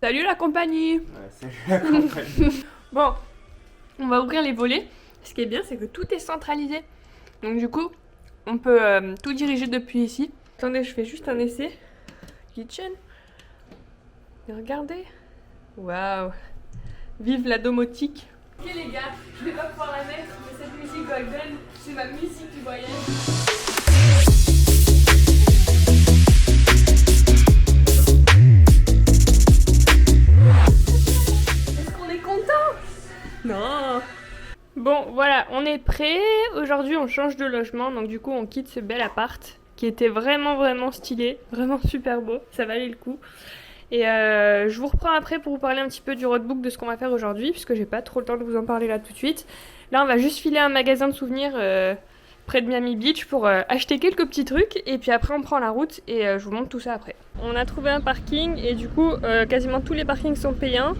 Salut la compagnie. Ouais, salut la compagnie. Bon, on va ouvrir les volets. Ce qui est bien, c'est que tout est centralisé. Donc du coup, on peut tout diriger depuis ici. Attendez, je fais juste un essai. Kitchen. Et regardez. Waouh. Vive la domotique. Ok les gars, je vais pas pouvoir la mettre, mais cette musique golden, c'est ma musique du voyage. Est-ce qu'on est content? Non. Bon, voilà, on est prêt. Aujourd'hui, on change de logement, donc du coup, on quitte ce bel appart qui était vraiment stylé, vraiment super beau. Ça valait le coup. Et je vous reprends après pour vous parler un petit peu du roadbook de ce qu'on va faire aujourd'hui, puisque j'ai pas trop le temps de vous en parler là tout de suite. Là, on va juste filer un magasin de souvenirs près de Miami Beach pour acheter quelques petits trucs, et puis après on prend la route et je vous montre tout ça après. On a trouvé un parking et du coup, quasiment tous les parkings sont payants.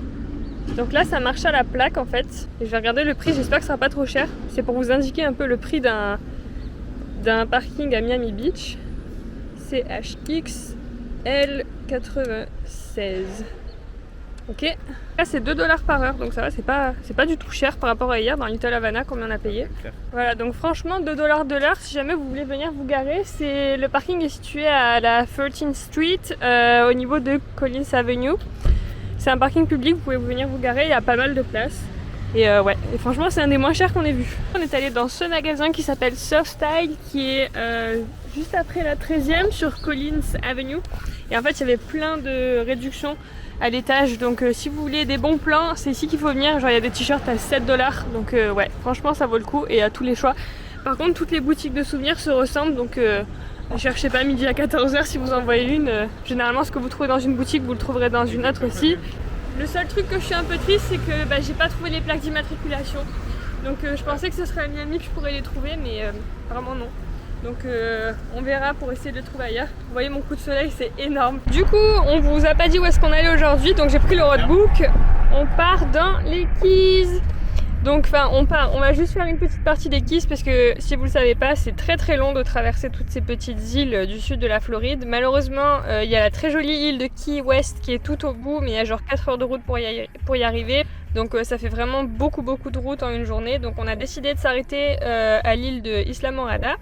Donc là, ça marche à la plaque en fait. Et je vais regarder le prix, j'espère que ça sera pas trop cher. C'est pour vous indiquer un peu le prix d'un parking à Miami Beach. CHX L96. Ok. Là c'est 2$ par heure, donc ça va, c'est pas du tout cher par rapport à hier dans Little Havana, combien on a payé. Voilà, donc franchement 2$ de l'heure si jamais vous voulez venir vous garer. Le parking est situé à la 13th Street au niveau de Collins Avenue. C'est un parking public, vous pouvez venir vous garer, il y a pas mal de place. Et ouais, et franchement c'est un des moins chers qu'on ait vu. On est allé dans ce magasin qui s'appelle Surf Style, qui est juste après la 13e sur Collins Avenue. Et en fait il y avait plein de réductions à l'étage, donc si vous voulez des bons plans, c'est ici qu'il faut venir. Genre il y a des t-shirts à 7$, donc ouais, franchement ça vaut le coup et à tous les choix. Par contre toutes les boutiques de souvenirs se ressemblent, donc ne cherchez pas midi à 14h si vous en voyez une. Généralement ce que vous trouvez dans une boutique, vous le trouverez dans une autre aussi. Le seul truc que je suis un peu triste, c'est que j'ai pas trouvé les plaques d'immatriculation. Donc je pensais que ce serait à Miami que je pourrais les trouver, mais vraiment non. Donc on verra pour essayer de les trouver ailleurs. Vous voyez mon coup de soleil, c'est énorme. Du coup, on vous a pas dit où est-ce qu'on allait aujourd'hui, donc j'ai pris le roadbook. On part dans les Keys. Donc on va juste faire une petite partie des Keys parce que si vous le savez pas, c'est très long de traverser toutes ces petites îles du sud de la Floride. Malheureusement, il y a la très jolie île de Key West qui est tout au bout, mais il y a genre 4 heures de route pour y arriver. Donc ça fait vraiment beaucoup de route en une journée. Donc on a décidé de s'arrêter à l'île de Isla Morada.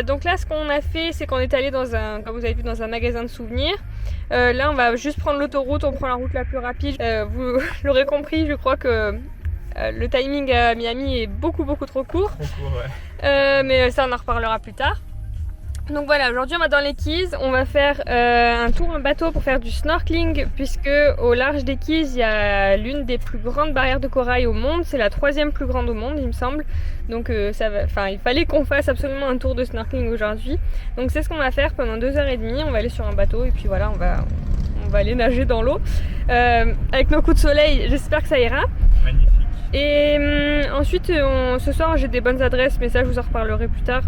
Donc là ce qu'on a fait, c'est qu'on est allé dans comme vous avez vu, dans un magasin de souvenirs. Là on va juste prendre l'autoroute, on prend la route la plus rapide. Vous l'aurez compris, je crois que le timing à Miami est beaucoup trop court. Ouais. Mais ça on en reparlera plus tard. Donc voilà, aujourd'hui on va dans les Keys, on va faire un tour en bateau pour faire du snorkeling, puisque au large des Keys il y a l'une des plus grandes barrières de corail au monde, c'est la 3e plus grande au monde il me semble. Donc il fallait qu'on fasse absolument un tour de snorkeling aujourd'hui. Donc c'est ce qu'on va faire pendant 2h30, on va aller sur un bateau et puis voilà, on va aller nager dans l'eau. Avec nos coups de soleil, j'espère que ça ira. Magnifique. Et ensuite, ce soir j'ai des bonnes adresses, mais ça je vous en reparlerai plus tard.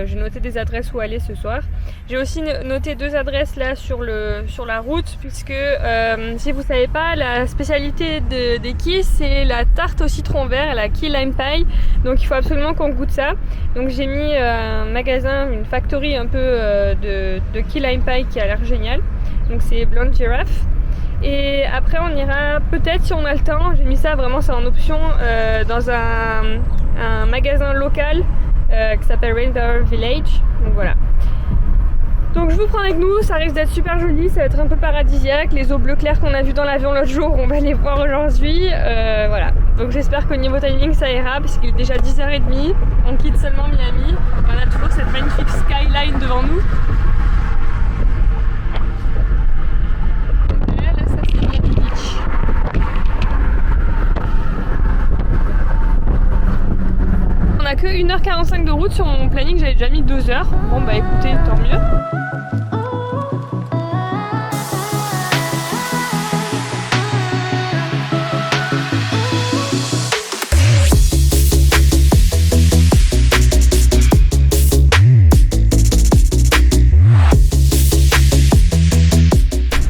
J'ai noté des adresses où aller ce soir. J'ai aussi noté 2 adresses là sur la route, puisque si vous savez pas, la spécialité des Keys c'est la tarte au citron vert, la Key Lime Pie. Donc il faut absolument qu'on goûte ça. Donc j'ai mis un magasin, une factory un peu de Key Lime Pie qui a l'air génial. Donc c'est Blonde Giraffe. Et après on ira peut-être si on a le temps, j'ai mis ça vraiment, c'est en option, dans un magasin local qui s'appelle Rainbow Village. Donc voilà. Donc je vous prends avec nous, ça risque d'être super joli, ça va être un peu paradisiaque. Les eaux bleues claires qu'on a vues dans l'avion l'autre jour, on va les voir aujourd'hui. Voilà. Donc j'espère qu'au niveau timing ça ira, parce qu'il est déjà 10h30, on quitte seulement Miami. On a toujours cette magnifique skyline devant nous. On a que 1h45 de route sur mon planning, j'avais déjà mis 2 heures. Bon bah écoutez, tant mieux.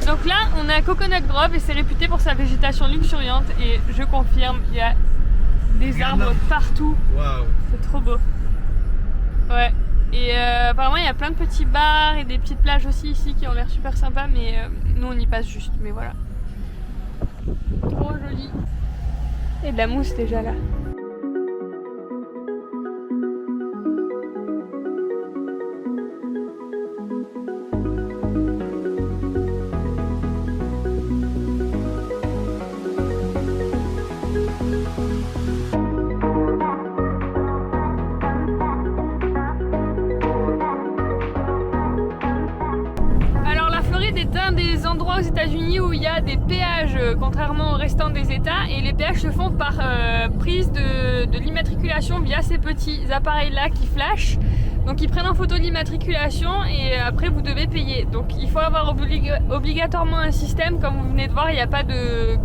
Donc là, on est à Coconut Grove et c'est réputé pour sa végétation luxuriante et je confirme, il y a des arbres partout. Waouh, c'est trop beau. Ouais. Et apparemment il y a plein de petits bars et des petites plages aussi ici qui ont l'air super sympas, mais nous on y passe juste, mais voilà. Trop joli. Et de la mousse déjà là. C'est un des endroits aux États-Unis où il y a des péages, contrairement au restant des États, et les péages se font par prise de l'immatriculation via ces petits appareils là qui flashent. Donc ils prennent en photo l'immatriculation et après vous devez payer. Donc il faut avoir obligatoirement un système, comme vous venez de voir, il n'y a pas de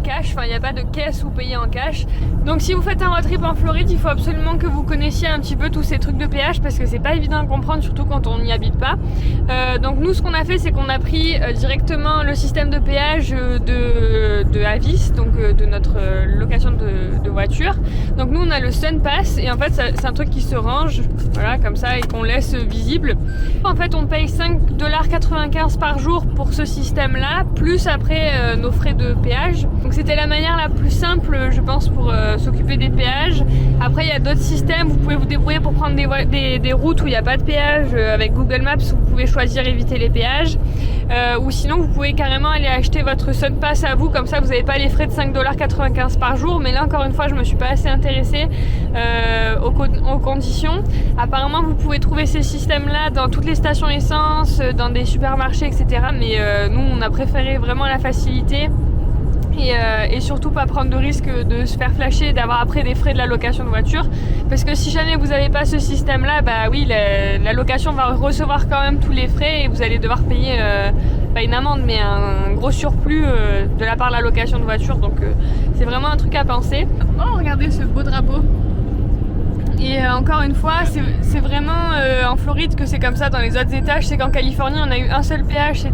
cash, enfin il n'y a pas de caisse où payer en cash. Donc si vous faites un road trip en Floride, il faut absolument que vous connaissiez un petit peu tous ces trucs de péage parce que c'est pas évident à comprendre, surtout quand on n'y habite pas. Donc nous ce qu'on a fait, c'est qu'on a pris directement le système de péage de Avis, donc de notre location de voiture. Donc nous on a le Sun Pass et en fait c'est un truc qui se range, voilà, comme ça, et qu'on laisse visible. En fait on paye 5,95$ par jour pour ce système là, plus après nos frais de péage. Donc c'était la manière la plus simple, je pense, pour s'occuper des péages. Après il y a d'autres systèmes, vous pouvez vous débrouiller pour prendre des routes où il n'y a pas de péage. Avec Google Maps vous pouvez choisir éviter les péages. Ou sinon vous pouvez carrément aller acheter votre Sun Pass à vous, comme ça vous n'avez pas les frais de 5,95$ par jour. Mais là encore une fois je me suis pas assez intéressée aux conditions. Apparemment vous pouvez trouver ces systèmes là dans toutes les stations essence, dans des supermarchés, etc. Mais nous on a préféré vraiment la facilité. Et surtout pas prendre de risque de se faire flasher, d'avoir après des frais de la location de voiture, parce que si jamais vous n'avez pas ce système là, bah oui, la location va recevoir quand même tous les frais et vous allez devoir payer pas une amende mais un gros surplus de la part de la location de voiture. Donc c'est vraiment un truc à penser. Oh, regardez ce beau drapeau. Et encore une fois, c'est vraiment en Floride que c'est comme ça. Dans les autres États, je sais qu'en Californie, on a eu un seul péage,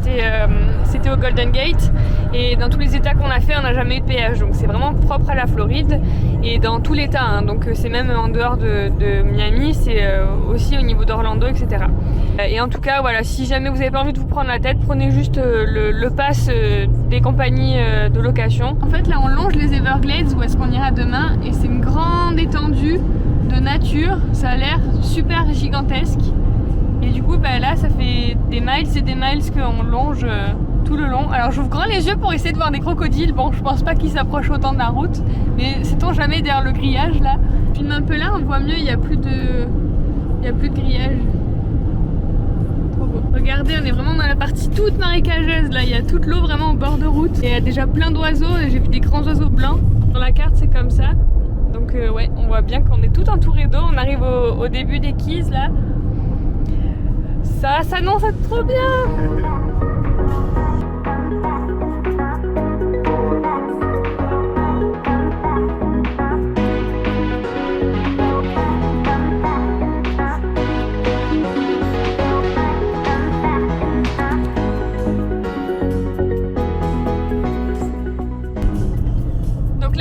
c'était au Golden Gate. Et dans tous les États qu'on a fait, on n'a jamais eu de péage. Donc c'est vraiment propre à la Floride et dans tout l'État. Hein. Donc c'est même en dehors de Miami, c'est aussi au niveau d'Orlando, etc. Et en tout cas, voilà, si jamais vous n'avez pas envie de vous prendre la tête, prenez juste le pass des compagnies de location. En fait, là, on longe les Everglades, où est-ce qu'on ira demain, et c'est une grande étendue de nature, ça a l'air super gigantesque et du coup bah là ça fait des miles et des miles qu'on longe tout le long. Alors j'ouvre grand les yeux pour essayer de voir des crocodiles. Bon, je pense pas qu'ils s'approchent autant de la route, mais sait-on jamais derrière le grillage là. Je filme un peu là, on voit mieux, il y a plus de grillage. Trop beau. Regardez, on est vraiment dans la partie toute marécageuse là, il y a toute l'eau vraiment au bord de route et il y a déjà plein d'oiseaux, j'ai vu des grands oiseaux blancs. Dans la carte c'est comme ça. Donc ouais, on voit bien qu'on est tout entouré d'eau. On arrive au début des Keys là. Ça s'annonce être trop bien.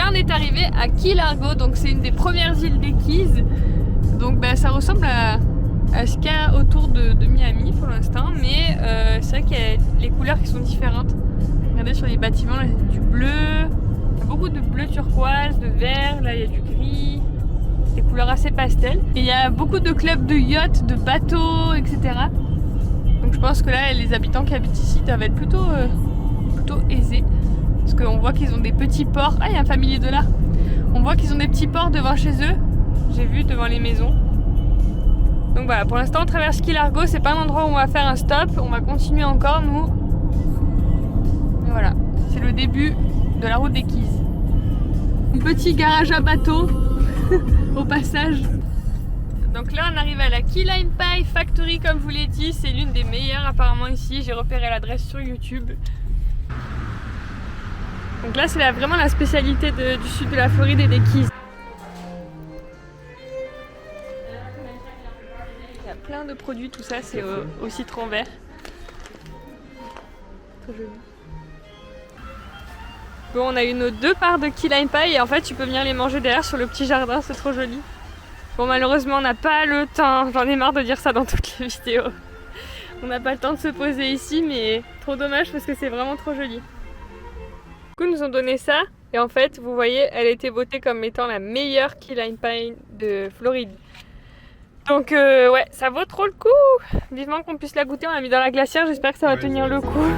On est arrivé à Key Largo, donc c'est une des premières îles des Keys. Donc bah, ça ressemble à ce qu'il y a autour de Miami pour l'instant, mais c'est vrai qu'il y a les couleurs qui sont différentes. Regardez sur les bâtiments, là, il y a du bleu, il y a beaucoup de bleu turquoise, de vert, là il y a du gris, des couleurs assez pastel. Et il y a beaucoup de clubs de yachts, de bateaux, etc. Donc je pense que là les habitants qui habitent ici doivent être plutôt aisés. Parce qu'on voit qu'ils ont des petits ports. Ah, il y a un Family Dollar. On voit qu'ils ont des petits ports devant chez eux. J'ai vu devant les maisons. Donc voilà, pour l'instant on traverse Key Largo. C'est pas un endroit où on va faire un stop. On va continuer encore nous. Et voilà, c'est le début de la route des Keys. Un petit garage à bateau au passage. Donc là on arrive à la Key Lime Pie Factory, comme je vous l'ai dit. C'est l'une des meilleures apparemment ici. J'ai repéré l'adresse sur YouTube. Donc là c'est vraiment la spécialité du sud de la Floride et des Keys. Il y a plein de produits, tout ça c'est au citron vert. Trop joli. Bon, on a eu nos 2 parts de Key Lime Pie et en fait tu peux venir les manger derrière sur le petit jardin, c'est trop joli. Bon, malheureusement on n'a pas le temps, j'en ai marre de dire ça dans toutes les vidéos. On n'a pas le temps de se poser ici, mais trop dommage parce que c'est vraiment trop joli. Du coup, ils nous ont donné ça. Et en fait, vous voyez, elle a été votée comme étant la meilleure key lime pine de Floride. Donc ouais, ça vaut trop le coup. Vivement qu'on puisse la goûter, on l'a mis dans la glacière, j'espère que ça va tenir le coup.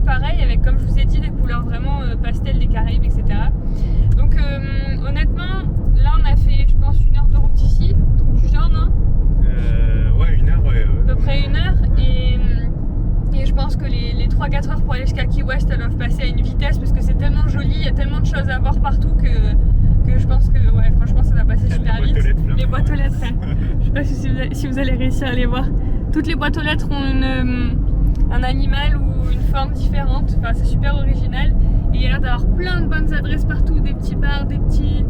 Pareil avec, comme je vous ai dit, des couleurs vraiment pastel des Caraïbes, etc. Donc honnêtement, là on a fait je pense 1 heure de route ici, donc du genre non ouais, 1 heure, ouais. À peu près 1 heure et je pense que les 3-4 heures pour aller jusqu'à Key West elles doivent passer à une vitesse parce que c'est tellement joli, il y a tellement de choses à voir partout que je pense que ouais, franchement ça va passer super vite. Les boîtes aux lettres, je sais pas si vous allez réussir à les voir. Toutes les boîtes aux lettres ont un animal ou une forme différente, enfin c'est super original et il y a l'air d'avoir plein de bonnes adresses partout, des petits bars, des petites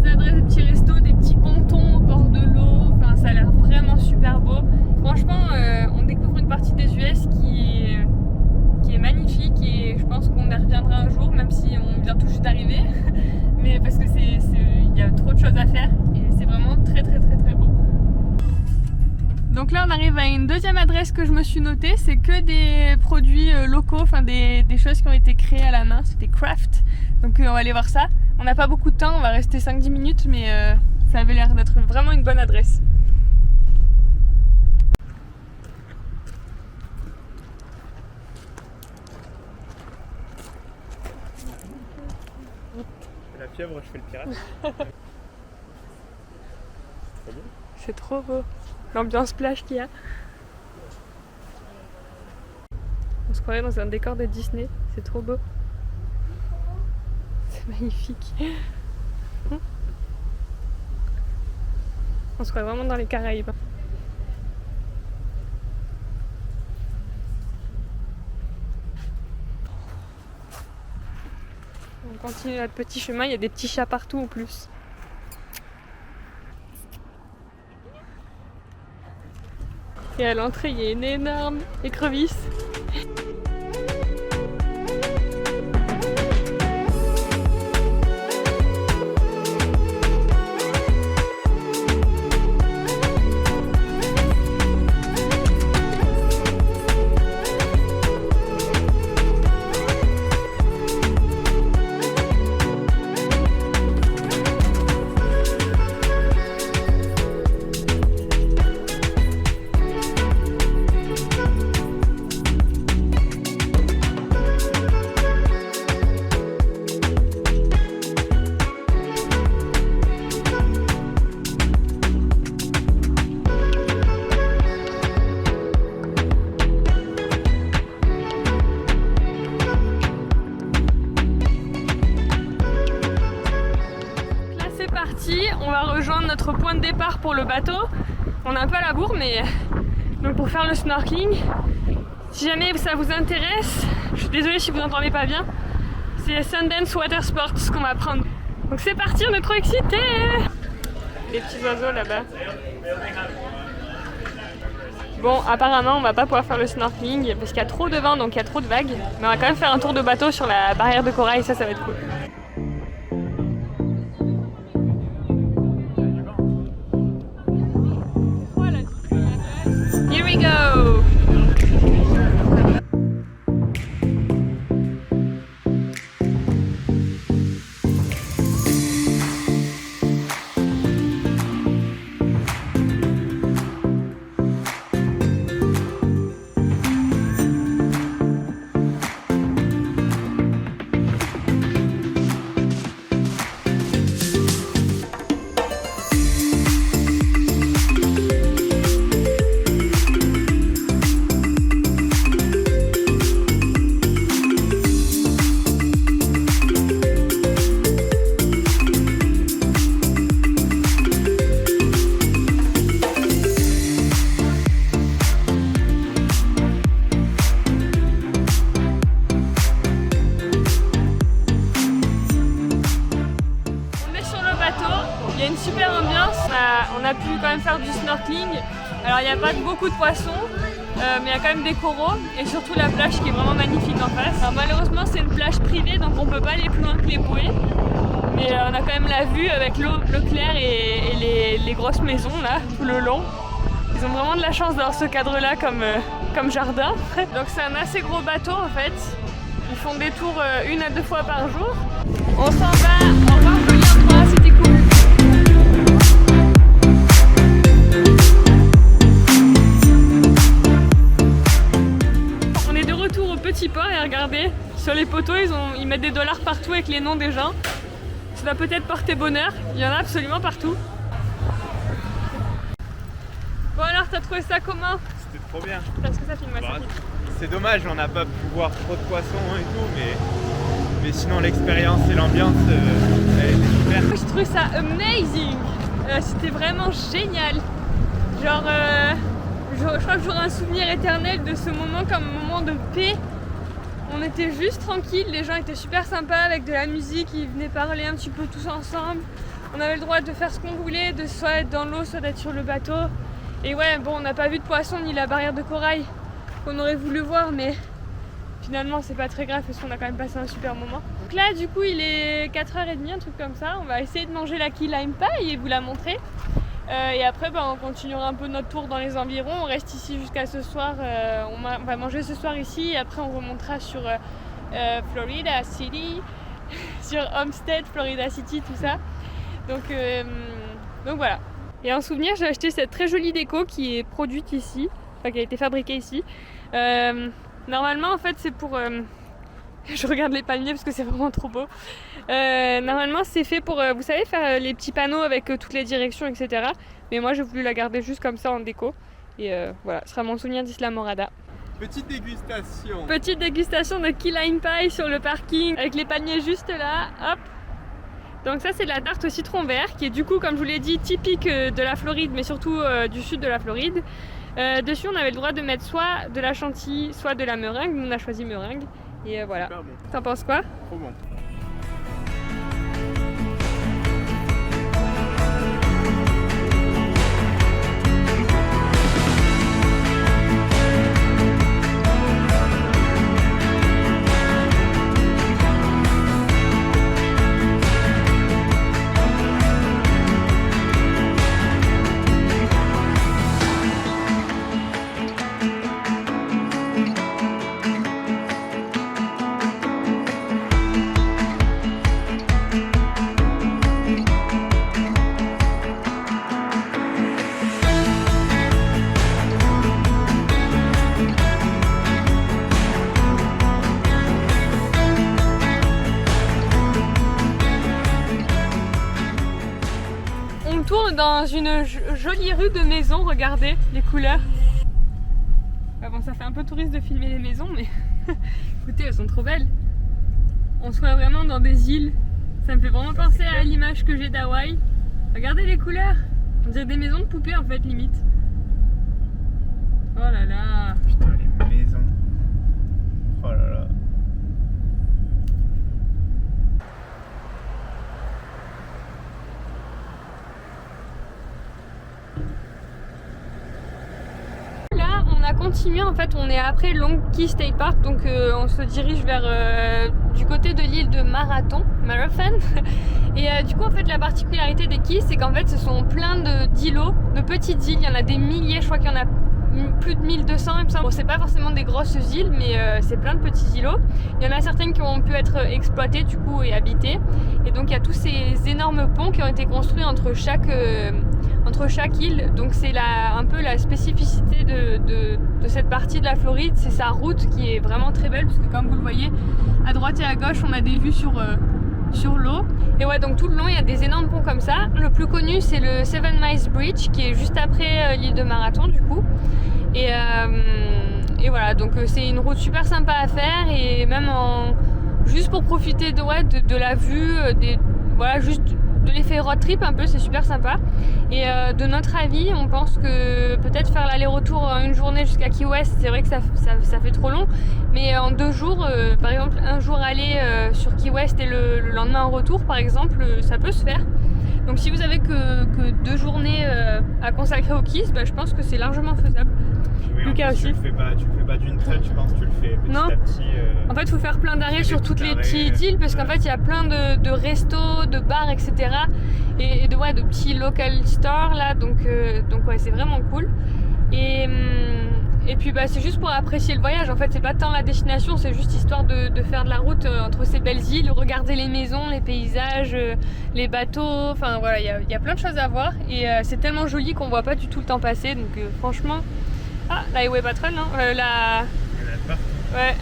adresses, des petits restos, des petits pontons au bord de l'eau, enfin ça a l'air vraiment super beau. Franchement on découvre une partie des US qui est magnifique et je pense qu'on y reviendra un jour même si on vient tout juste d'arriver mais parce que il y a trop de choses à faire et c'est vraiment très très très très beau. Donc là on arrive à une deuxième adresse que je me suis notée, c'est que des produits locaux, enfin des choses qui ont été créées à la main, c'est des crafts. Donc on va aller voir ça. On n'a pas beaucoup de temps, on va rester 5-10 minutes mais ça avait l'air d'être vraiment une bonne adresse. La fièvre, je fais le pirate. C'est trop beau. L'ambiance plage qu'il y a. On se croirait dans un décor de Disney, c'est trop beau. C'est magnifique. On se croirait vraiment dans les Caraïbes. On continue notre petit chemin, il y a des petits chats partout en plus. Et à l'entrée, il y a une énorme écrevisse. On va rejoindre notre point de départ pour le bateau. On est un peu à la bourre, mais donc pour faire le snorkeling. Si jamais ça vous intéresse, je suis désolée si vous n'entendez pas bien, c'est Sundance Water Sports qu'on va prendre. Donc c'est parti, on est trop excités. Les petits oiseaux là-bas. Bon, apparemment on va pas pouvoir faire le snorkeling parce qu'il y a trop de vent, donc il y a trop de vagues. Mais on va quand même faire un tour de bateau sur la barrière de corail, ça va être cool. Here we go! on a pu quand même faire du snorkeling. Alors il n'y a pas beaucoup de poissons, mais il y a quand même des coraux et surtout la plage qui est vraiment magnifique en face. Alors malheureusement c'est une plage privée donc on peut pas aller plus loin que les bouées. Mais on a quand même la vue avec l'eau claire et les grosses maisons là tout le long. Ils ont vraiment de la chance d'avoir ce cadre là comme jardin. Donc c'est un assez gros bateau en fait. Ils font des tours 1 à 2 fois par jour. On s'en va, au revoir Julien, c'était cool. On est de retour au petit port et regardez, sur les poteaux ils mettent des dollars partout avec les noms des gens. Ça va peut-être porter bonheur, il y en a absolument partout. Bon alors, t'as trouvé ça comment? C'était trop bien. Parce que ça filme, moi, ça filme. C'est dommage, on n'a pas pu voir trop de poissons et tout, mais sinon l'expérience et l'ambiance, elle était super. J'ai trouvé ça amazing. C'était vraiment génial. Genre, je crois que j'aurai un souvenir éternel de ce moment comme un moment de paix. On était juste tranquille, les gens étaient super sympas avec de la musique, ils venaient parler un petit peu tous ensemble. On avait le droit de faire ce qu'on voulait, de soit être dans l'eau, soit d'être sur le bateau. Et ouais, bon, on n'a pas vu de poisson ni la barrière de corail qu'on aurait voulu voir, mais finalement c'est pas très grave parce qu'on a quand même passé un super moment. Donc là, du coup, il est 4h30, un truc comme ça. On va essayer de manger la key lime pie et vous la montrer. Et après, on continuera un peu notre tour dans les environs. On reste ici jusqu'à ce soir. On va manger ce soir ici et après on remontera sur Florida City, sur Homestead, Florida City, tout ça. Donc voilà. Et en souvenir, j'ai acheté cette très jolie déco qui est produite ici, enfin qui a été fabriquée ici. Normalement, en fait, c'est pour... je regarde les palmiers parce que c'est vraiment trop beau. Normalement, c'est fait pour, vous savez, faire les petits panneaux avec toutes les directions, etc. Mais moi, j'ai voulu la garder juste comme ça en déco. Et voilà, ce sera mon souvenir d'Isla Morada. Petite dégustation. Petite dégustation de key lime pie sur le parking avec les palmiers juste là. Hop. Donc ça c'est de la tarte au citron vert qui est du coup comme je vous l'ai dit typique de la Floride mais surtout du sud de la Floride. Dessus on avait le droit de mettre soit de la chantilly soit de la meringue, nous on a choisi meringue et voilà. Super bon. T'en penses quoi? Trop bon. Dans une jolie rue de maisons, regardez les couleurs. Ah bon, ça fait un peu touriste de filmer les maisons, mais écoutez, elles sont trop belles. On se voit vraiment dans des îles. Ça me fait vraiment penser à l'image que j'ai d'Hawaï. Regardez les couleurs. On dirait des maisons de poupées en fait, limite. Oh là là. Putain, les maisons. Oh là là. On a continué, en fait on est après Long Key State Park, donc on se dirige vers du côté de l'île de Marathon et du coup en fait la particularité des Keys c'est qu'en fait ce sont plein d'îlots, de petites îles, il y en a des milliers, je crois qu'il y en a plus de 1200 il me semble. Bon, c'est pas forcément des grosses îles mais c'est plein de petits îlots. Il y en a certaines qui ont pu être exploitées du coup et habitées et donc il y a tous ces énormes ponts qui ont été construits entre chaque île, donc c'est un peu la spécificité de cette partie de la Floride, c'est sa route qui est vraiment très belle parce que comme vous le voyez à droite et à gauche on a des vues sur l'eau et ouais donc tout le long il y a des énormes ponts comme ça. Le plus connu c'est le Seven Miles Bridge qui est juste après l'île de Marathon du coup et voilà donc c'est une route super sympa à faire et même juste pour profiter de la vue voilà juste de l'effet road trip un peu, c'est super sympa et de notre avis on pense que peut-être faire l'aller-retour une journée jusqu'à Key West, c'est vrai que ça fait trop long mais en 2 jours par exemple un jour aller sur Key West et le lendemain en retour par exemple ça peut se faire Donc si vous avez que 2 journées à consacrer aux Keys, je pense que c'est largement faisable. Oui, Lucas aussi. Tu le fais pas d'une traite, je pense que tu le fais petit à petit. En fait, il faut faire plein d'arrêts sur toutes les petites îles parce qu'en fait, il y a plein de restos, de bars, etc. Et de petits local stores là, donc ouais, c'est vraiment cool. Et puis c'est juste pour apprécier le voyage. En fait, c'est pas tant la destination, c'est juste histoire de faire de la route entre ces belles îles, regarder les maisons, les paysages, les bateaux. Enfin voilà, il y a plein de choses à voir et c'est tellement joli qu'on voit pas du tout le temps passer. Donc franchement, la Highway Patrol, hein, Il y en a partout. Ouais.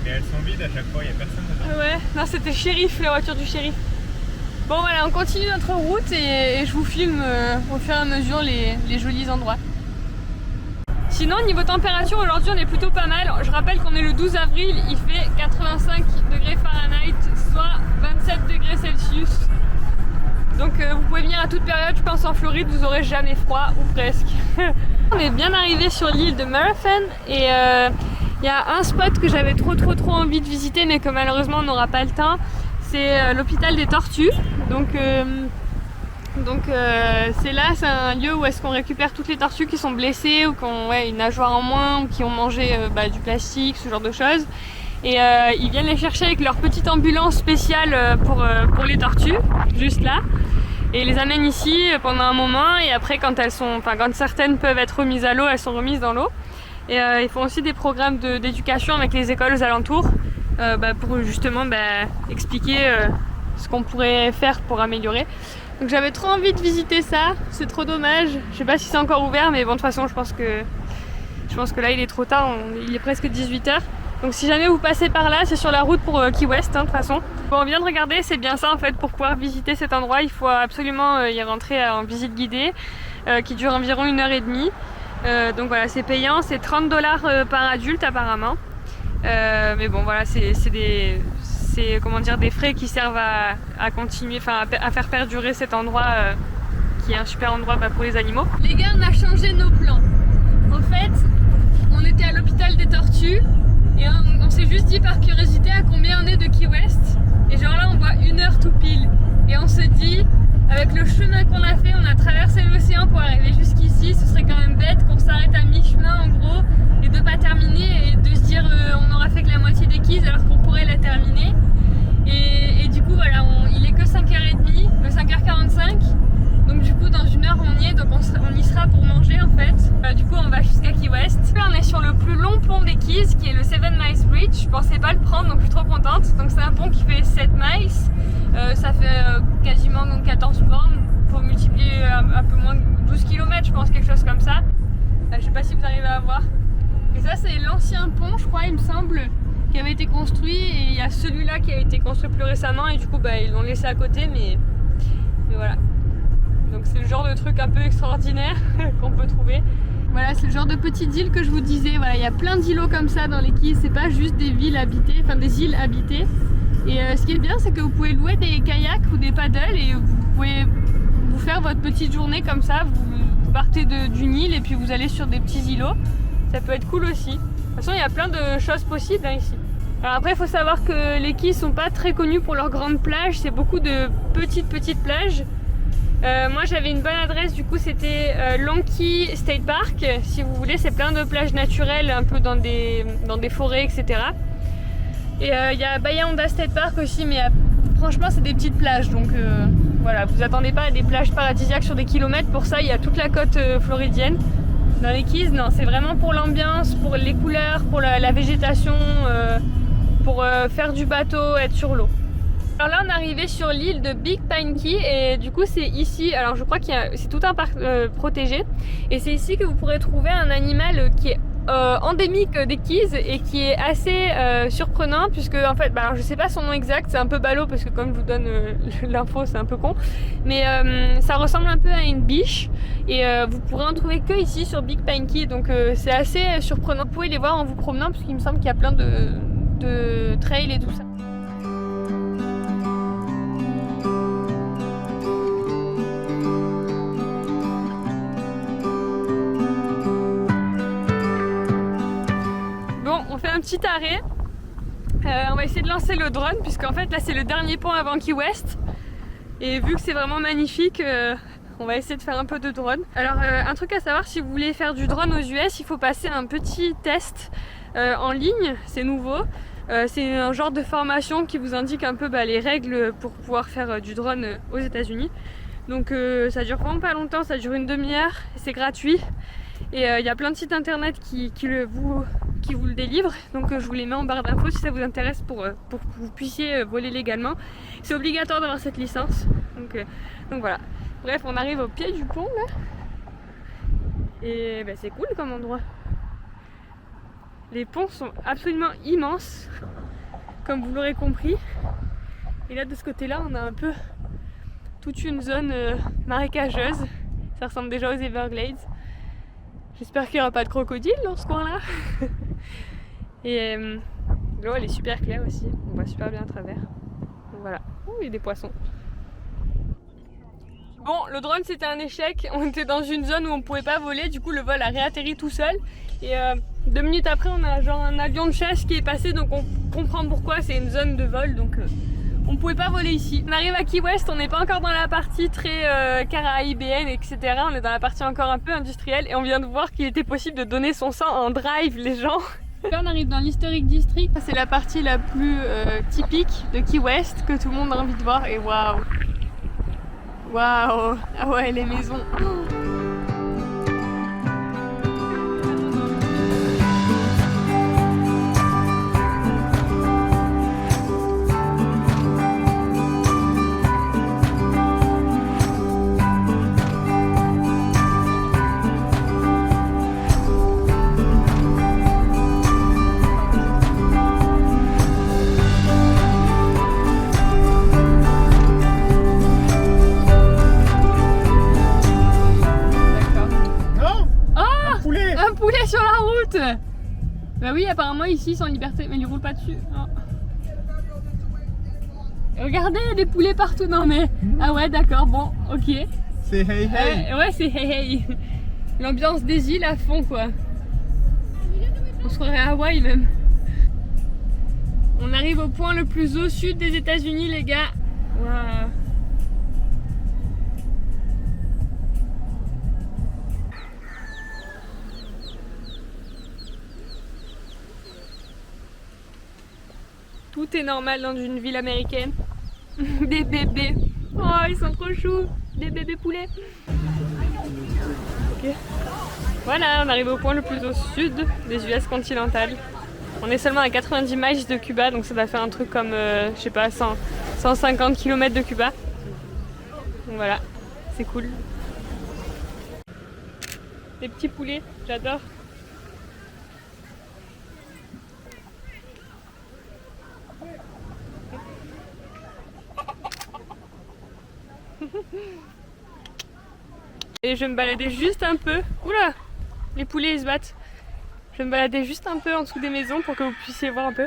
Mais elles sont vides à chaque fois, il n'y a personne dedans. Ouais, non, c'était le shérif, la voiture du shérif. Bon voilà, on continue notre route et je vous filme au fur et à mesure les jolis endroits. Sinon, niveau température, aujourd'hui on est plutôt pas mal. Je rappelle qu'on est le 12 avril, il fait 85 degrés Fahrenheit, soit 27 degrés Celsius. Donc vous pouvez venir à toute période, je pense en Floride, vous aurez jamais froid, ou presque. On est bien arrivé sur l'île de Marathon et il y a un spot que j'avais trop envie de visiter mais que malheureusement on n'aura pas le temps. C'est l'hôpital des tortues. Donc c'est là, c'est un lieu où est-ce qu'on récupère toutes les tortues qui sont blessées ou qui ont une nageoire en moins ou qui ont mangé du plastique, ce genre de choses. Et ils viennent les chercher avec leur petite ambulance spéciale pour les tortues, juste là. Et ils les amènent ici pendant un moment et après quand certaines peuvent être remises à l'eau, elles sont remises dans l'eau. Et ils font aussi des programmes d'éducation avec les écoles aux alentours pour justement expliquer ce qu'on pourrait faire pour améliorer. Donc j'avais trop envie de visiter ça, c'est trop dommage. Je sais pas si c'est encore ouvert mais bon de toute façon je pense que là il est trop tard, il est presque 18h. Donc si jamais vous passez par là, c'est sur la route pour Key West de toute façon. Bon, on vient de regarder, c'est bien ça en fait, pour pouvoir visiter cet endroit, il faut absolument y rentrer en visite guidée qui dure environ 1h30. Donc voilà, c'est payant, c'est $30 par adulte apparemment. Mais bon voilà, c'est des frais qui servent à continuer, à faire perdurer cet endroit qui est un super endroit pour les animaux. Les gars, on a changé nos plans. En fait, on était à l'hôpital des tortues et on s'est juste dit par curiosité à combien on est de Key West. Et genre là, on voit 1h tout pile. Et on se dit, avec le chemin qu'on a fait, on a traversé l'océan pour arriver jusqu'ici, ce serait quand même bête qu'on s'arrête à mi-chemin en gros et de pas terminer et de se dire on aura fait que la moitié des Keys alors qu'on pourrait la terminer. Et du coup voilà, il est que 5h30, 5h45. Donc du coup dans 1 heure on y est, donc on y sera pour manger en fait. Du coup on va jusqu'à Key West. Là on est sur le plus long pont des Keys qui est le 7 Miles Bridge. Je pensais pas le prendre donc je suis trop contente. Donc c'est un pont qui fait 7 miles. Ça fait quasiment 14 bornes. Faut multiplier un peu moins 12 km je pense, quelque chose comme ça. Je sais pas si vous arrivez à voir. Et ça c'est l'ancien pont je crois il me semble, qui avait été construit et il y a celui-là qui a été construit plus récemment et du coup ils l'ont laissé à côté mais voilà. Donc c'est le genre de truc un peu extraordinaire qu'on peut trouver. Voilà, c'est le genre de petite île que je vous disais. Voilà, il y a plein d'îlots comme ça dans les Keys, c'est pas juste des villes habitées, des îles habitées. Et ce qui est bien, c'est que vous pouvez louer des kayaks ou des paddles et vous pouvez vous faire votre petite journée comme ça. Vous partez d'une île et puis vous allez sur des petits îlots. Ça peut être cool aussi. De toute façon, il y a plein de choses possibles ici. Alors après, il faut savoir que les Keys sont pas très connus pour leurs grandes plages. C'est beaucoup de petites plages. Moi j'avais une bonne adresse, du coup c'était Long Key State Park. Si vous voulez, c'est plein de plages naturelles, un peu dans des forêts, etc. Et il y a Bahia Honda State Park aussi, mais franchement c'est des petites plages. Donc voilà, vous attendez pas à des plages paradisiaques sur des kilomètres. Pour ça, il y a toute la côte floridienne. Dans les Keys, non, c'est vraiment pour l'ambiance, pour les couleurs, pour la végétation, pour faire du bateau, être sur l'eau. Alors là on est arrivé sur l'île de Big Pine Key et du coup c'est ici, alors je crois que c'est tout un parc protégé et c'est ici que vous pourrez trouver un animal qui est endémique des Keys et qui est assez surprenant puisque en fait, alors je sais pas son nom exact, c'est un peu ballot parce que comme je vous donne l'info c'est un peu con, mais ça ressemble un peu à une biche et vous pourrez en trouver que ici sur Big Pine Key, donc c'est assez surprenant. Vous pouvez les voir en vous promenant parce qu'il me semble qu'il y a plein de trails et tout ça. On fait un petit arrêt, on va essayer de lancer le drone puisqu'en fait là c'est le dernier pont avant Key West Et vu que c'est vraiment magnifique, on va essayer de faire un peu de drone. Alors un truc à savoir, si vous voulez faire du drone aux US, il faut passer un petit test en ligne, c'est nouveau. C'est un genre de formation qui vous indique un peu les règles pour pouvoir faire du drone aux États-Unis. Donc ça dure vraiment pas longtemps, ça dure une demi-heure, c'est gratuit. Et il y a plein de sites internet qui vous le délivrent. Donc je vous les mets en barre d'infos si ça vous intéresse pour que vous puissiez voler légalement. C'est obligatoire d'avoir cette licence. Donc voilà. Bref, on arrive au pied du pont là. Et c'est cool comme endroit. Les ponts sont absolument immenses, comme vous l'aurez compris. Et là de ce côté-là, on a un peu toute une zone marécageuse. Ça ressemble déjà aux Everglades. J'espère qu'il n'y aura pas de crocodile dans ce coin-là. Et l'eau elle est super claire aussi. On voit super bien à travers. Donc voilà. Oh, il y a des poissons. Bon, le drone c'était un échec. On était dans une zone où on ne pouvait pas voler. Du coup, le vol a réatterri tout seul. Et 2 minutes après, on a genre un avion de chasse qui est passé. Donc on comprend pourquoi. C'est une zone de vol. Donc on ne pouvait pas voler ici. On arrive à Key West. On n'est pas encore dans la partie très caraïbéenne, etc. On est dans la partie encore un peu industrielle. Et on vient de voir qu'il était possible de donner son sang en drive, les gens. Là, on arrive dans l'Historic District. C'est la partie la plus typique de Key West que tout le monde a envie de voir. Et waouh! Waouh! Ah ouais, les maisons! Sur la route. Bah oui, apparemment ici ils sont en liberté, mais ils roulent pas dessus. Oh. Regardez, il y a des poulets partout. Non mais ah ouais, d'accord, bon, ok. C'est hey hey. Ouais, c'est hey hey. L'ambiance des îles à fond quoi. On se croirait à Hawaï même. On arrive au point le plus au sud des États-Unis, les gars. Waouh. Tout est normal dans une ville américaine. Des bébés. Oh, ils sont trop choux. Des bébés poulets. Ok. Voilà, on arrive au point le plus au sud des US continentales. On est seulement à 90 miles de Cuba, donc ça va faire un truc comme, je sais pas, 150 km de Cuba. Donc voilà, c'est cool. Des petits poulets, j'adore. Et je vais me balader juste un peu. Oula, les poulets ils se battent. Je vais me balader juste un peu en dessous des maisons pour que vous puissiez voir un peu.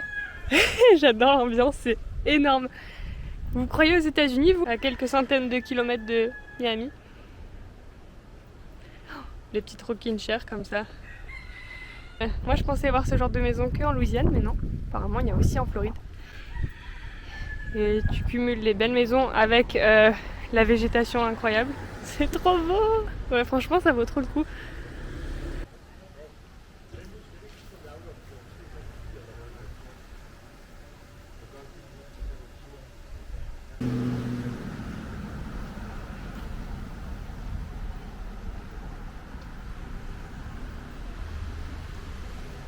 J'adore l'ambiance, c'est énorme. Vous croyez aux États-Unis, vous, à quelques centaines de kilomètres de Miami. Les petites rocking chairs comme ça. Moi je pensais voir ce genre de maison qu'en Louisiane, mais non. Apparemment il y a aussi en Floride. Et tu cumules les belles maisons avec la végétation incroyable. C'est trop beau! Ouais, franchement, ça vaut trop le coup.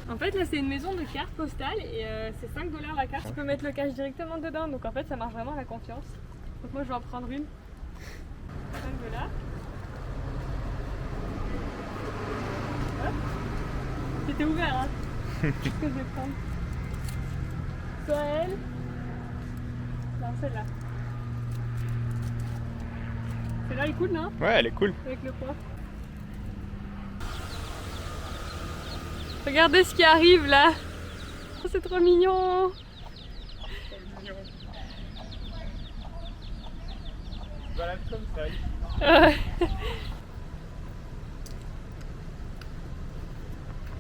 En fait, là, c'est une maison de carte postale et c'est 5 $ la carte. Tu peux mettre le cash directement dedans, donc en fait, ça marche vraiment à la confiance. Donc moi, je vais en prendre une. 5 $. Hop. C'était ouvert, hein. Qu'est-ce que je vais prendre? Soit elle. Non, celle-là. Celle-là, elle est cool, non? Ouais, elle est cool. Avec le poids. Regardez ce qui arrive là. Oh, c'est trop mignon. Balade comme ça.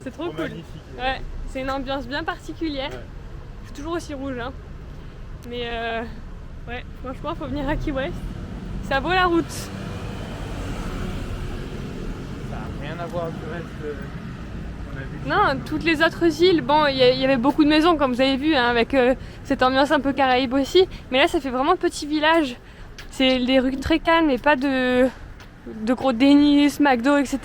C'est trop cool. Magnifique. Ouais, c'est une ambiance bien particulière. Ouais. C'est toujours aussi rouge, hein. Mais ouais, franchement, faut venir à Key West. Ça vaut la route. Ça n'a rien à voir avec le reste qu'on a vu. Non, toutes les autres îles, bon, il y avait beaucoup de maisons comme vous avez vu, hein, avec cette ambiance un peu caraïbe aussi. Mais là, ça fait vraiment petit village. C'est des rues très calmes et pas de gros Denny's, McDo, etc.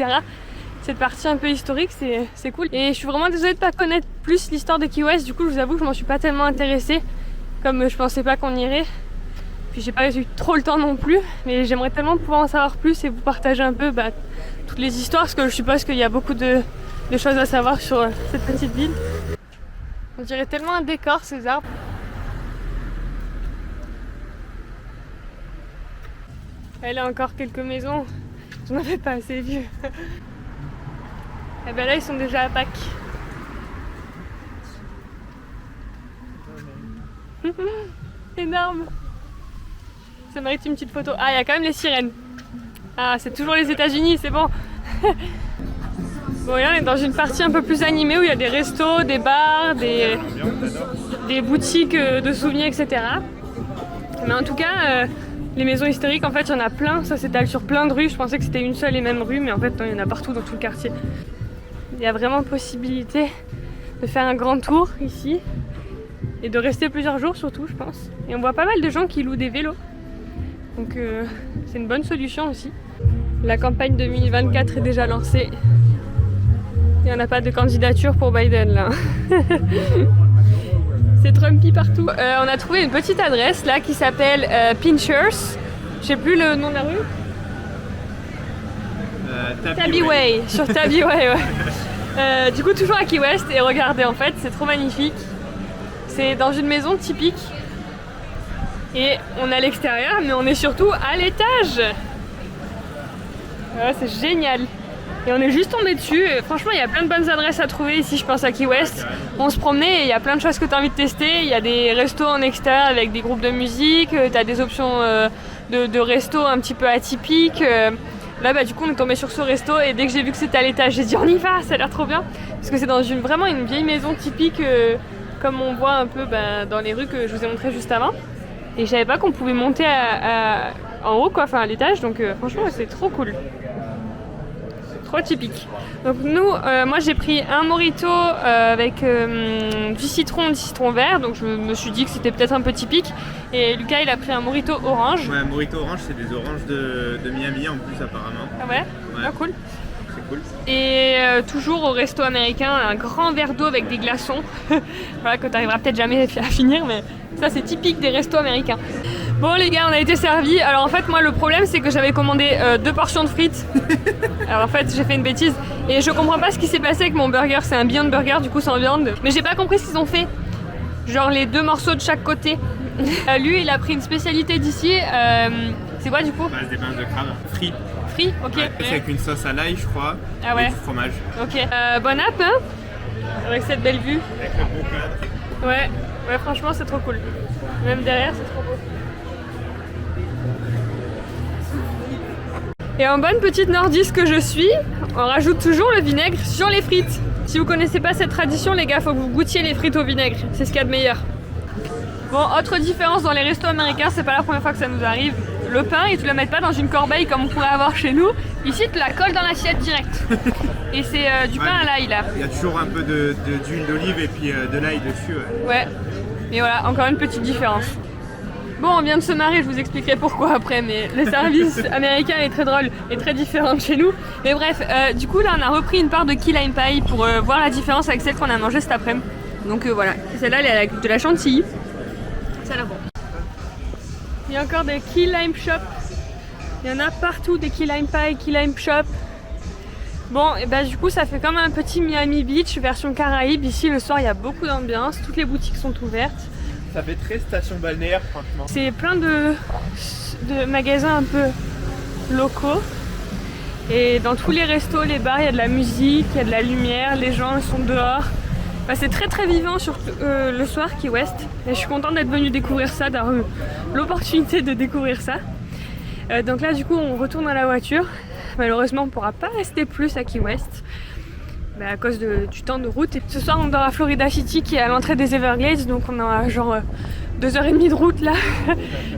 Cette partie un peu historique, c'est cool. Et je suis vraiment désolée de ne pas connaître plus l'histoire de Key West. Du coup, je vous avoue que je m'en suis pas tellement intéressée, comme je pensais pas qu'on irait. Puis j'ai pas eu trop le temps non plus, mais j'aimerais tellement pouvoir en savoir plus et vous partager un peu toutes les histoires, parce que je suppose qu'il y a beaucoup de choses à savoir sur cette petite ville. On dirait tellement un décor, ces arbres. Elle a encore quelques maisons, j'en avais pas assez vu. Et ben là, ils sont déjà à Pâques. Énorme. Ça mérite une petite photo. Ah, il y a quand même les sirènes. Ah, c'est toujours les États-Unis, c'est bon. Bon, là, on est dans une partie un peu plus animée où il y a des restos, des bars, des boutiques de souvenirs, etc. Mais en tout cas, les maisons historiques, en fait, il y en a plein. Ça s'étale sur plein de rues. Je pensais que c'était une seule et même rue, mais en fait, il y en a partout dans tout le quartier. Il y a vraiment possibilité de faire un grand tour ici et de rester plusieurs jours surtout, je pense. Et on voit pas mal de gens qui louent des vélos. Donc c'est une bonne solution aussi. La campagne 2024 est déjà lancée. Il n'y en a pas de candidature pour Biden là. C'est Trumpy partout. On a trouvé une petite adresse là qui s'appelle Pinchers. Je sais plus le nom de la rue. Tabby Way. Sur Tabby Way, ouais. Du coup toujours à Key West et regardez, en fait c'est trop magnifique. C'est dans une maison typique. Et on est à l'extérieur, mais on est surtout à l'étage. Ouais, c'est génial. Et on est juste tombé dessus. Et franchement, il y a plein de bonnes adresses à trouver ici, je pense, à Key West. On se promenait et il y a plein de choses que tu as envie de tester. Il y a des restos en extérieur avec des groupes de musique. Tu as des options de restos un petit peu atypiques. Là, du coup, on est tombé sur ce resto et dès que j'ai vu que c'était à l'étage, j'ai dit on y va, ça a l'air trop bien. Parce que c'est dans vraiment une vieille maison typique, comme on voit un peu dans les rues que je vous ai montré juste avant. Et je savais pas qu'on pouvait monter en haut, quoi, enfin à l'étage, donc franchement c'est trop cool. Trop typique. Donc nous, moi j'ai pris un mojito avec du citron vert, donc je me suis dit que c'était peut-être un peu typique. Et Lucas il a pris un mojito orange. Ouais, un mojito orange, c'est des oranges de Miami en plus apparemment. Ah ouais, ah, cool. C'est cool. Et toujours au resto américain, un grand verre d'eau avec des glaçons. Voilà, que tu n'arriveras peut-être jamais à finir, mais ça c'est typique des restos américains. Bon les gars, on a été servis. Alors en fait moi le problème c'est que j'avais commandé 2 portions de frites. Alors en fait j'ai fait une bêtise et je comprends pas ce qui s'est passé avec mon burger. C'est un Beyond Burger du coup sans viande. Mais j'ai pas compris ce qu'ils ont fait. Genre les 2 morceaux de chaque côté. Lui il a pris une spécialité d'ici. C'est quoi du coup? Des pinces de crabe. Frites. Frits, ok. Ouais, c'est avec une sauce à l'ail je crois. Ah ouais. Et du fromage. Ok. Bon app hein. Avec cette belle vue. Avec le beau cadre. Ouais, franchement c'est trop cool. Même derrière c'est trop beau. Et en bonne petite nordiste que je suis, on rajoute toujours le vinaigre sur les frites. Si vous connaissez pas cette tradition les gars, faut que vous goûtiez les frites au vinaigre, c'est ce qu'il y a de meilleur. Bon, autre différence dans les restos américains, c'est pas la première fois que ça nous arrive. Le pain, ils te le mettent pas dans une corbeille comme on pourrait avoir chez nous. Ici, tu la colles dans l'assiette direct. Et c'est du pain à l'ail là. Il y a toujours un peu d'huile d'olive et puis de l'ail dessus. Ouais. Mais voilà, encore une petite différence. Bon, on vient de se marrer, je vous expliquerai pourquoi après, mais le service américain est très drôle et très différent de chez nous. Mais bref, du coup là on a repris une part de key lime pie pour voir la différence avec celle qu'on a mangée cet après-midi. Donc voilà, celle-là elle est avec de la chantilly. Ça a l'air bon. Il y a encore des key lime shop. Il y en a partout des key lime pie, key lime shop. Bon, et du coup ça fait comme un petit Miami Beach version Caraïbe. Ici le soir il y a beaucoup d'ambiance, toutes les boutiques sont ouvertes. Ça fait très station balnéaire franchement. C'est plein de magasins un peu locaux. Et dans tous les restos, les bars, il y a de la musique, il y a de la lumière, les gens ils sont dehors. C'est très très vivant sur le soir Key West. Et je suis contente d'être venue découvrir ça, d'avoir eu l'opportunité de découvrir ça. Donc là du coup on retourne dans la voiture. Malheureusement on ne pourra pas rester plus à Key West. À cause du temps de route. Et ce soir on dort à Florida City qui est à l'entrée des Everglades, donc on a genre 2h30 de route là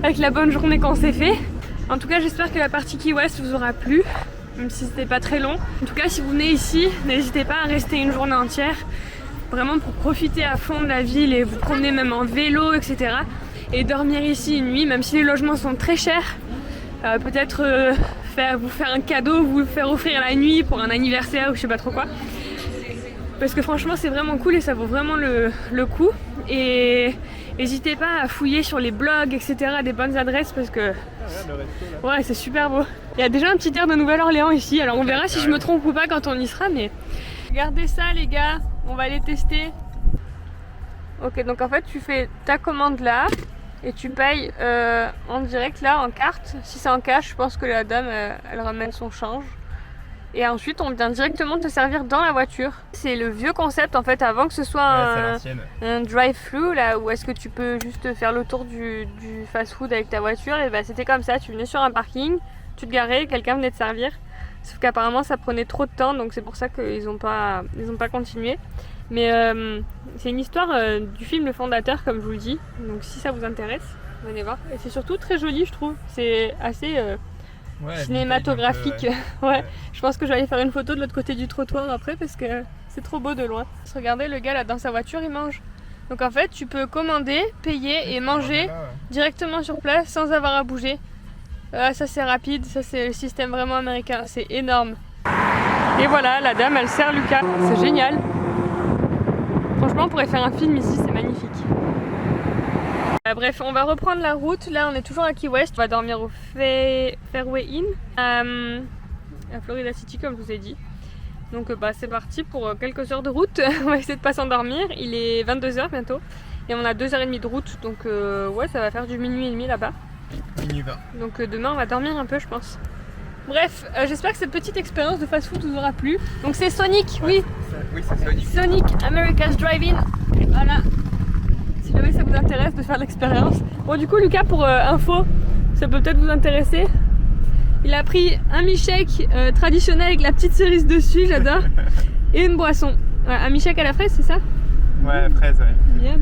avec la bonne journée qu'on s'est fait. En tout cas, j'espère que la partie Key West vous aura plu, même si c'était pas très long. En tout cas, si vous venez ici, n'hésitez pas à rester une journée entière, vraiment pour profiter à fond de la ville et vous promener même en vélo, etc. Et dormir ici une nuit, même si les logements sont très chers. Peut-être vous faire un cadeau, vous faire offrir la nuit pour un anniversaire ou je sais pas trop quoi. Parce que franchement, c'est vraiment cool et ça vaut vraiment le coup. Et n'hésitez pas à fouiller sur les blogs, etc. des bonnes adresses parce que ouais, c'est super beau. Il y a déjà un petit air de Nouvelle-Orléans ici, alors on verra si je me trompe ou pas quand on y sera, mais regardez ça les gars, on va les tester. Ok, donc en fait tu fais ta commande là et tu payes en direct là, en carte. Si c'est en cash, je pense que la dame elle ramène son change. Et ensuite on vient directement te servir dans la voiture. C'est le vieux concept en fait, avant que ce soit un drive-thru là où est-ce que tu peux juste faire le tour du fast-food avec ta voiture. Et bah c'était comme ça, tu venais sur un parking, tu te garais, quelqu'un venait te servir. Sauf qu'apparemment ça prenait trop de temps, donc c'est pour ça qu'ils ont pas continué. Mais c'est une histoire du film Le Fondateur, comme je vous le dis. Donc si ça vous intéresse, venez voir. Et c'est surtout très joli, je trouve. C'est assez cinématographique. Ouais. Je pense que je vais aller faire une photo de l'autre côté du trottoir après parce que c'est trop beau de loin. Regardez, le gars là dans sa voiture, il mange. Donc en fait, tu peux commander, payer et manger directement sur place sans avoir à bouger. Ça c'est rapide, ça c'est le système vraiment américain, c'est énorme. Et voilà, la dame elle sert Lucas, c'est génial. Franchement, on pourrait faire un film ici, c'est magnifique. Bref, on va reprendre la route. Là, on est toujours à Key West. On va dormir au Fairway Inn à Florida City, comme je vous ai dit. Donc, c'est parti pour quelques heures de route. On va essayer de pas s'endormir. Il est 22 h bientôt. Et on a 2h30 de route. Donc, ouais, ça va faire du minuit et demi là-bas. Minuit 20. Donc, demain, on va dormir un peu, je pense. Bref, j'espère que cette petite expérience de fast-food vous aura plu. Donc, c'est Sonic, oui. Oui, c'est Sonic. Sonic America's Drive-In. Voilà. Si jamais ça vous intéresse de faire l'expérience. Bon, du coup, Lucas, pour info, ça peut peut-être vous intéresser. Il a pris un milkshake traditionnel avec la petite cerise dessus, j'adore, et une boisson. Ouais, un milkshake à la fraise, c'est ça? Ouais, fraise, ouais. Bien.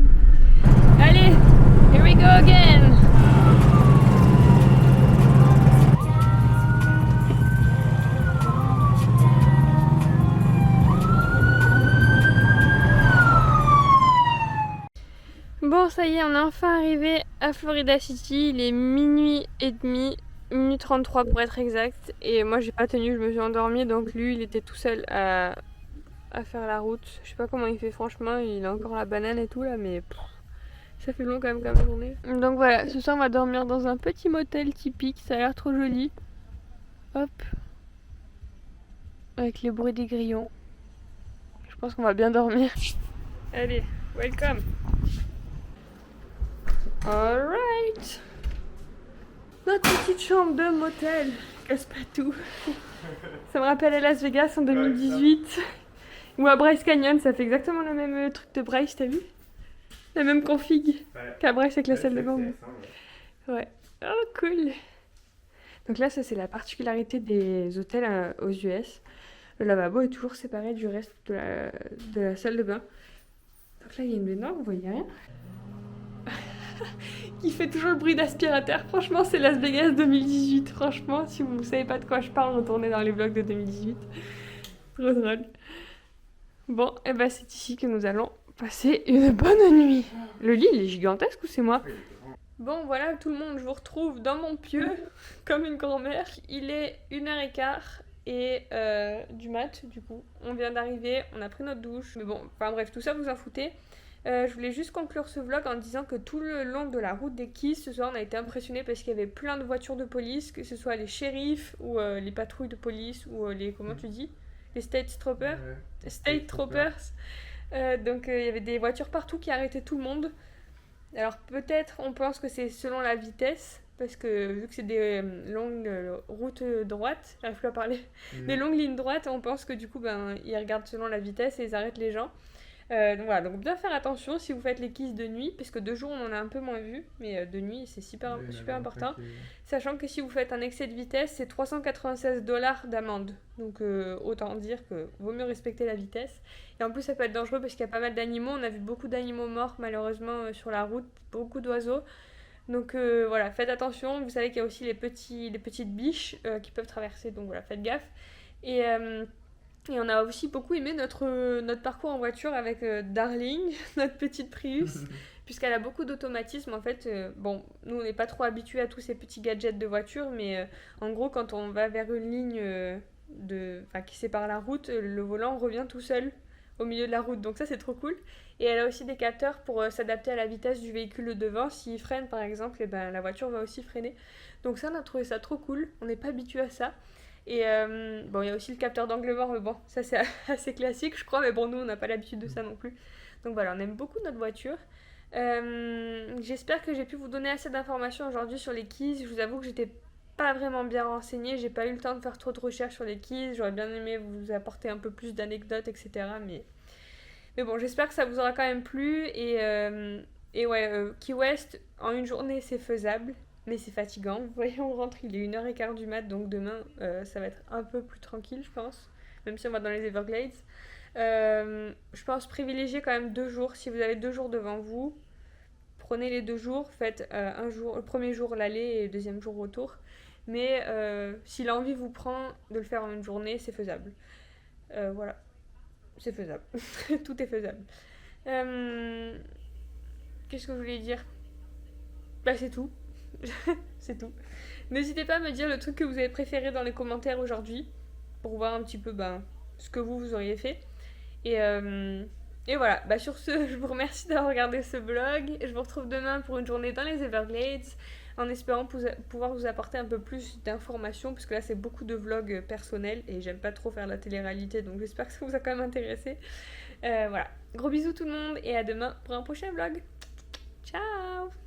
Allez, here we go again. Bon, ça y est, on est enfin arrivé à Florida City. Il est minuit et demi, minuit 33 pour être exact. Et moi, j'ai pas tenu, je me suis endormie. Donc lui, il était tout seul à faire la route. Je sais pas comment il fait, franchement. Il a encore la banane et tout là, mais ça fait long quand même comme journée. Donc voilà, ce soir, on va dormir dans un petit motel typique. Ça a l'air trop joli. Hop. Avec les bruits des grillons. Je pense qu'on va bien dormir. Allez, welcome. Alright. Notre petite chambre de motel. Casse pas tout. Ça me rappelle à Las Vegas en 2018. Ou à Bryce Canyon, ça fait exactement le même truc de Bryce, t'as vu? La même config qu'à Bryce avec la salle de bain. Ouais. Oh cool. Donc là, ça c'est la particularité des hôtels aux US. Le lavabo est toujours séparé du reste de la salle de bain. Donc là, il y a une baignoire, vous voyez rien. Qui fait toujours le bruit d'aspirateur. Franchement, c'est Las Vegas 2018. Franchement, si vous savez pas de quoi je parle, retournez dans les vlogs de 2018. Trop drôle. Bon, et ben c'est ici que nous allons passer une bonne nuit. Le lit, il est gigantesque ou c'est moi? Bon, voilà tout le monde, je vous retrouve dans mon pieu, comme une grand-mère. Il est 1h15 et du mat, du coup. On vient d'arriver, on a pris notre douche. Mais bon, enfin bref, tout ça vous en foutez. Je voulais juste conclure ce vlog en disant que tout le long de la route des Keys, ce soir on a été impressionnés parce qu'il y avait plein de voitures de police, que ce soit les shérifs ou les patrouilles de police ou les, comment tu dis? Les State Troopers. State Troopers. Donc il y avait des voitures partout qui arrêtaient tout le monde. Alors peut-être on pense que c'est selon la vitesse, parce que vu que c'est des longues routes droites, j'arrive plus à parler, des longues lignes droites, on pense que du coup ils regardent selon la vitesse et ils arrêtent les gens. Donc voilà, donc bien faire attention si vous faites les Keys de nuit, parce que de jour on en a un peu moins vu, mais de nuit c'est super important. Sachant que si vous faites un excès de vitesse, c'est $396 d'amende. Donc autant dire que vaut mieux respecter la vitesse. Et en plus ça peut être dangereux parce qu'il y a pas mal d'animaux. On a vu beaucoup d'animaux morts malheureusement sur la route, beaucoup d'oiseaux. Donc voilà, faites attention. Vous savez qu'il y a aussi les petites biches qui peuvent traverser, donc voilà, faites gaffe. Et, euh, et on a aussi beaucoup aimé notre parcours en voiture avec Darling, notre petite Prius, puisqu'elle a beaucoup d'automatisme en fait. Bon, nous on n'est pas trop habitués à tous ces petits gadgets de voiture, mais en gros, quand on va vers une ligne qui sépare la route, le volant revient tout seul au milieu de la route. Donc ça, c'est trop cool. Et elle a aussi des capteurs pour s'adapter à la vitesse du véhicule devant. S'il freine par exemple, et ben, la voiture va aussi freiner. Donc ça, on a trouvé ça trop cool. On n'est pas habitué à ça. Et bon, il y a aussi le capteur d'angle mort, mais bon, ça c'est assez classique, je crois, mais bon, nous on n'a pas l'habitude de ça non plus. Donc voilà, on aime beaucoup notre voiture. J'espère que j'ai pu vous donner assez d'informations aujourd'hui sur les keys. Je vous avoue que j'étais pas vraiment bien renseignée, j'ai pas eu le temps de faire trop de recherches sur les keys. J'aurais bien aimé vous apporter un peu plus d'anecdotes, etc. Mais bon, j'espère que ça vous aura quand même plu. Et ouais, Key West, en une journée, c'est faisable. Mais c'est fatigant. Vous voyez, on rentre, il est 1h15 du mat, donc demain, ça va être un peu plus tranquille, je pense. Même si on va dans les Everglades. Je pense privilégier quand même 2 jours. Si vous avez 2 jours devant vous, prenez les 2 jours. Faites le premier jour l'aller et le deuxième jour retour. Mais si l'envie vous prend de le faire en une journée, c'est faisable. Voilà, c'est faisable. Tout est faisable. Qu'est-ce que je voulais dire? Bah, c'est tout. C'est tout. N'hésitez pas à me dire le truc que vous avez préféré dans les commentaires aujourd'hui pour voir un petit peu ce que vous auriez fait. Et, euh, et voilà, sur ce, je vous remercie d'avoir regardé ce vlog. Je vous retrouve demain pour une journée dans les Everglades en espérant pouvoir vous apporter un peu plus d'informations parce que là c'est beaucoup de vlogs personnels et j'aime pas trop faire la télé-réalité donc j'espère que ça vous a quand même intéressé. Voilà, gros bisous tout le monde et à demain pour un prochain vlog. Ciao!